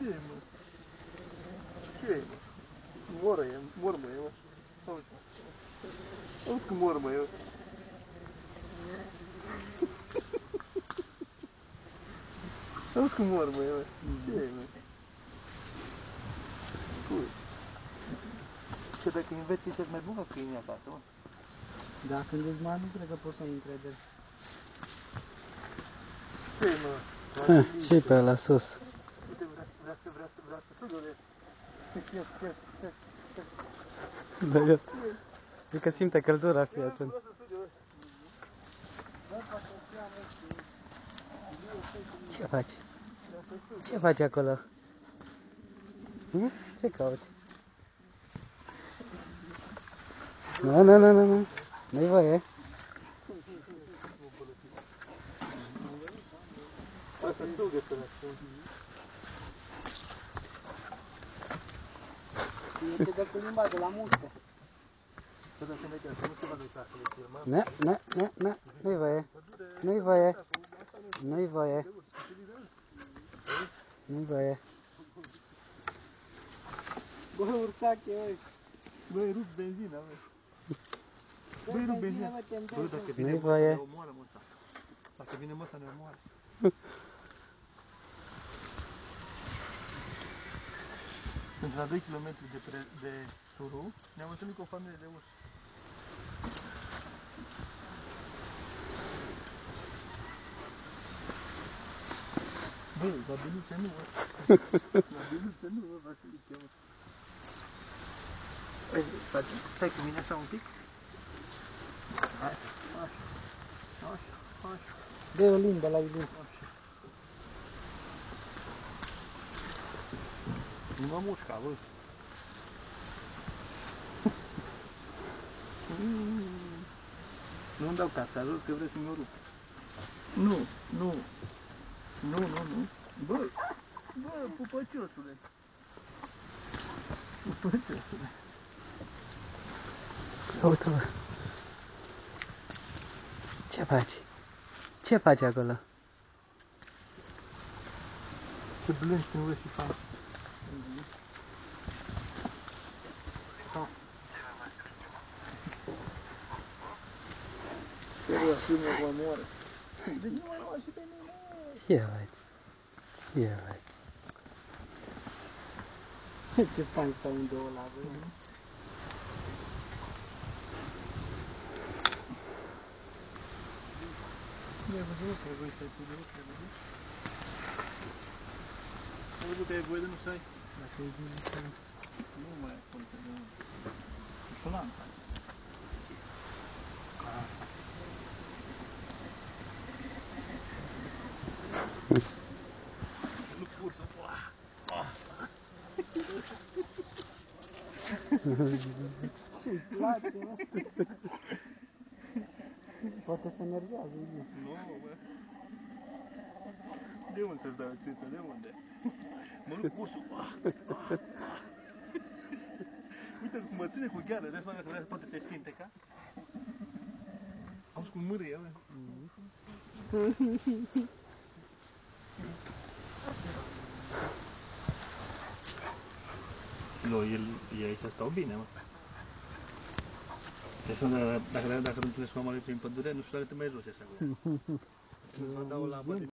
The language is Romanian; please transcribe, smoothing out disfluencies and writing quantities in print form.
Ce e, mă? Ce e, mă? Mormă e, mă. Auzi. Auzi cum mormă e, mă. Auzi cum mormă e, mă. Ce e, mă? Cui? Că dacă înveți ești mai bun ca câinii acasă, mă. Da, când ești mare, nu cred că poți să-i încrederi. Ce e, mă? Și pe ăla sus. Uite, vrea să sudă de... Da, eu. E că simte căldura, fii atent. Ce faci? Ce faci acolo? Ce cauți? Nu. Nu-i voie. O să sugă să le spun. E te dă cu limba de la muște. Să dăm să să nu se vadă ca să le filmăm. Nu-i voie. Nu-i voie. Nu-i voie. Nu-i voie. Bă, ursache, ăi. Băi, rup benzina, băi. Băi, rup benzina. Bă, dacă vine Nu-i măsa, voie. ne omoară măsa. Dacă vine măsa, ne omoară. Sunt la 2 km de Turu, ne-am întâlnit cu o familie de urși. Bă, la Beluță nu, mă. La Beluță nu, mă, Vasilice, mă. Stai cu mine așa un pic. Așa. Dă o limbă la Ilie. Nu mă mușca, bă. Nu-mi dau casca jos, că vreți să-mi o rup. Nu. Bă, pupăciosule. Uite-mă. Ce faci? Ce faci acolo? Ce blând sunt urși și fain. Trebuie să mă omoară. De ce nu mai lua și pe mine? Ce faci? Ce fain stau în două la voi. Nu ai văzut că ai voie să ai pui de rup, ai văzut? Ai văzut că ai voie de nu să ai? Dacă ai voie să ai... Nu mai ai acolo pe de unde. E plantă. Nu cursă, Ce-i place, mă? Poate să enervează, Ilie. Nu, bă. De unde să-ți dau țiță? De unde? Mă duc cursul. Uite cum mă ține cu gheară. De-aia dacă vrea să poate te sfinteca. Auzi cum mârâie, bă. Nu, ei aici stau bine, mă. Dacă nu întâlnești cu mama lui prin pădure, nu știu dacă te mai joci așa. Îți va da o labă de